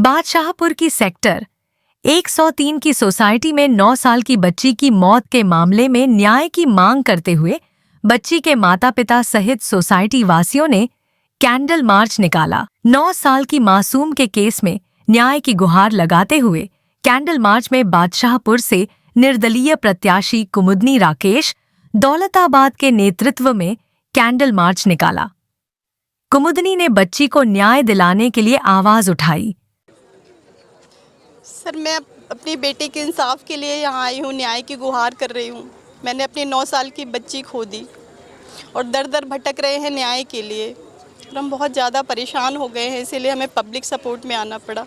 बादशाहपुर की सेक्टर 103 की सोसाइटी में 9 साल की बच्ची की मौत के मामले में न्याय की मांग करते हुए बच्ची के माता पिता सहित सोसाइटी वासियों ने कैंडल मार्च निकाला। 9 साल की मासूम के केस में न्याय की गुहार लगाते हुए कैंडल मार्च में बादशाहपुर से निर्दलीय प्रत्याशी कुमुदनी राकेश दौलताबाद के नेतृत्व में कैंडल मार्च निकाला। कुमुदनी ने बच्ची को न्याय दिलाने के लिए आवाज उठाई। सर, मैं अपनी बेटी के इंसाफ के लिए यहाँ आई हूँ, न्याय की गुहार कर रही हूँ। मैंने अपनी 9 साल की बच्ची खो दी और दर दर भटक रहे हैं न्याय के लिए और हम बहुत ज़्यादा परेशान हो गए हैं, इसीलिए हमें पब्लिक सपोर्ट में आना पड़ा।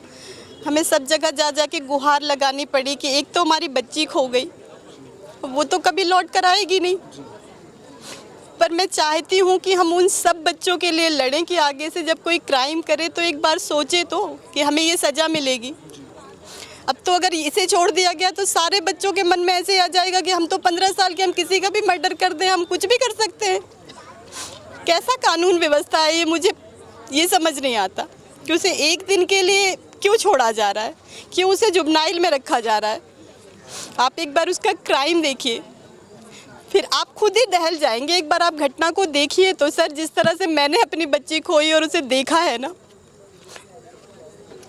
हमें सब जगह जा जा के गुहार लगानी पड़ी कि एक तो हमारी बच्ची खो गई, वो तो कभी लौट कर आएगी नहीं, पर मैं चाहती हूँ कि हम उन सब बच्चों के लिए लड़ें कि आगे से जब कोई क्राइम करे तो एक बार सोचे तो कि हमें ये सज़ा मिलेगी। अब तो अगर इसे छोड़ दिया गया तो सारे बच्चों के मन में ऐसे आ जाएगा कि हम तो 15 साल के, हम किसी का भी मर्डर कर दें, हम कुछ भी कर सकते हैं। कैसा कानून व्यवस्था है ये, मुझे ये समझ नहीं आता कि उसे एक दिन के लिए क्यों छोड़ा जा रहा है, क्यों उसे जुवेनाइल में रखा जा रहा है। आप एक बार उसका क्राइम देखिए, फिर आप खुद ही दहल जाएंगे। एक बार आप घटना को देखिए तो सर, जिस तरह से मैंने अपनी बच्ची खोई और उसे देखा है ना,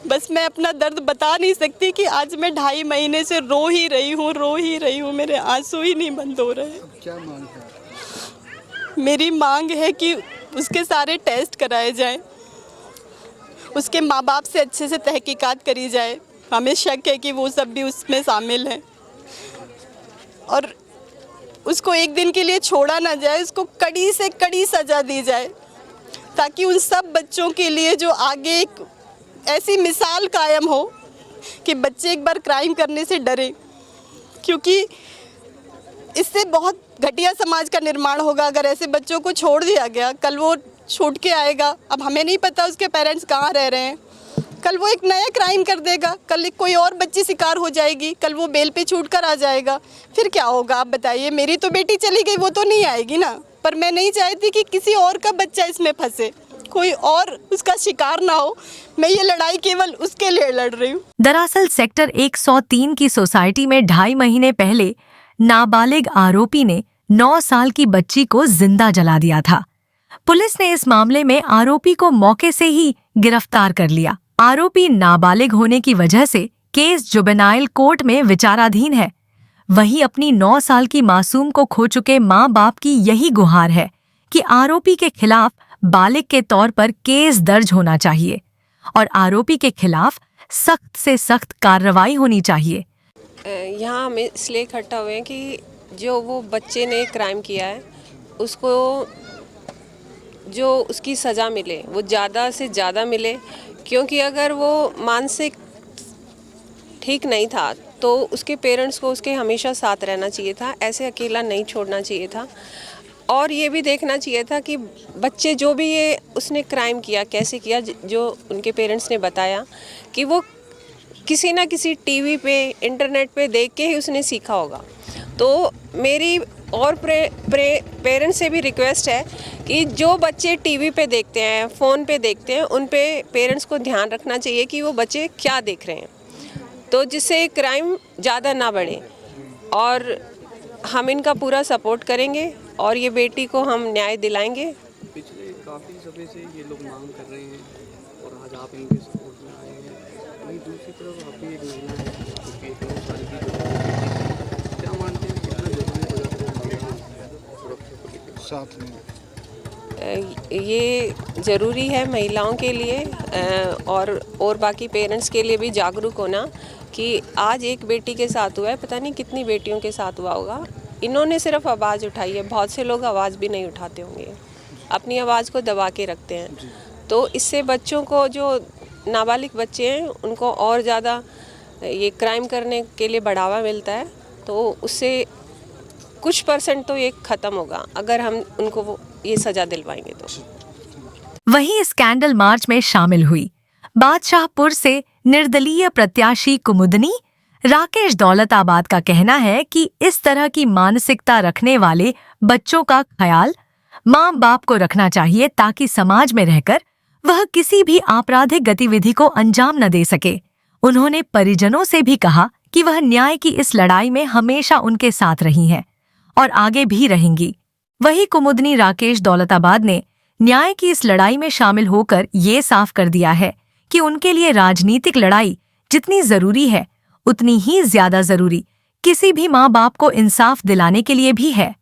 बस मैं अपना दर्द बता नहीं सकती कि आज मैं 2.5 महीने से रो ही रही हूँ, मेरे आंसू ही नहीं बंद हो रहे। क्या मांग है? मेरी मांग है कि उसके सारे टेस्ट कराए जाएं, उसके माँ बाप से अच्छे से तहकीकात करी जाए। हमें शक है कि वो सब भी उसमें शामिल हैं और उसको एक दिन के लिए छोड़ा ना जाए, उसको कड़ी से कड़ी सज़ा दी जाए ताकि उन सब बच्चों के लिए जो आगे एक ऐसी मिसाल कायम हो कि बच्चे एक बार क्राइम करने से डरे, क्योंकि इससे बहुत घटिया समाज का निर्माण होगा। अगर ऐसे बच्चों को छोड़ दिया गया, कल वो छूट के आएगा, अब हमें नहीं पता उसके पेरेंट्स कहाँ रह रहे हैं, कल वो एक नया क्राइम कर देगा, कल एक कोई और बच्ची शिकार हो जाएगी, कल वो बेल पे छूट कर आ जाएगा, फिर क्या होगा आप बताइए। मेरी तो बेटी चली गई, वो तो नहीं आएगी ना, पर मैं नहीं चाहती कि किसी और का बच्चा इसमें फंसे, कोई और उसका शिकार ना हो। मैं ये लड़ाई केवल उसके लिए लड़ रही हूँ। दरअसल सेक्टर 103 की सोसाइटी में 2.5 महीने पहले नाबालिग आरोपी ने 9 साल की बच्ची को जिंदा जला दिया था। पुलिस ने इस मामले में आरोपी को मौके से ही गिरफ्तार कर लिया। आरोपी नाबालिग होने की वजह से केस जुवेनाइल कोर्ट में विचाराधीन है। वहीं अपनी 9 साल की मासूम को खो चुके माँ बाप की यही गुहार है कि आरोपी के खिलाफ बालिग के तौर पर केस दर्ज होना चाहिए और आरोपी के खिलाफ सख्त से सख्त कार्रवाई होनी चाहिए। यहाँ हम इसलिए इकट्ठा हुए हैं कि जो वो बच्चे ने क्राइम किया है उसको जो उसकी सज़ा मिले वो ज़्यादा से ज़्यादा मिले, क्योंकि अगर वो मानसिक ठीक नहीं था तो उसके पेरेंट्स को उसके हमेशा साथ रहना चाहिए था, ऐसे अकेला नहीं छोड़ना चाहिए था। और ये भी देखना चाहिए था कि बच्चे जो भी ये उसने क्राइम किया कैसे किया, जो उनके पेरेंट्स ने बताया कि वो किसी ना किसी टीवी पे इंटरनेट पे देख के ही उसने सीखा होगा। तो मेरी और पेरेंट्स से भी रिक्वेस्ट है कि जो बच्चे टीवी पे देखते हैं, फ़ोन पे देखते हैं, उन पे पेरेंट्स को ध्यान रखना चाहिए कि वो बच्चे क्या देख रहे हैं, तो जिससे क्राइम ज़्यादा ना बढ़े। और हम इनका पूरा सपोर्ट करेंगे और ये बेटी को हम न्याय दिलाएंगे। पिछले काफ़ी समय से ये लोग मांग कर रहे हैं और आज आप इनके सपोर्ट में आए हैं। वहीं दूसरी तरफ आप भी एक महिला है क्योंकि 9 साल की जो क्या मानते हैं कितना जरूरी हो जाता है सुरक्षा को लेकर साथ में? ये ज़रूरी है महिलाओं के लिए और बाकी पेरेंट्स के लिए भी जागरूक होना कि आज एक बेटी के साथ हुआ है, पता नहीं कितनी बेटियों के साथ हुआ होगा। इन्होंने सिर्फ आवाज़ उठाई है, बहुत से लोग आवाज़ भी नहीं उठाते होंगे, अपनी आवाज़ को दबा के रखते हैं। तो इससे बच्चों को, जो नाबालिग बच्चे हैं, उनको और ज़्यादा ये क्राइम करने के लिए बढ़ावा मिलता है। तो उससे कुछ % तो ये ख़त्म होगा अगर हम उनको ये सज़ा दिलवाएंगे तो। वहीं इस कैंडल मार्च में शामिल हुई बादशाहपुर से निर्दलीय प्रत्याशी कुमुदनी राकेश दौलताबाद का कहना है कि इस तरह की मानसिकता रखने वाले बच्चों का ख्याल माँ बाप को रखना चाहिए ताकि समाज में रहकर वह किसी भी आपराधिक गतिविधि को अंजाम न दे सके। उन्होंने परिजनों से भी कहा कि वह न्याय की इस लड़ाई में हमेशा उनके साथ रही हैं और आगे भी रहेंगी। वही कुमुदनी राकेश दौलताबाद ने न्याय की इस लड़ाई में शामिल होकर ये साफ कर दिया है कि उनके लिए राजनीतिक लड़ाई जितनी जरूरी है उतनी ही ज्यादा जरूरी किसी भी माँ बाप को इंसाफ दिलाने के लिए भी है।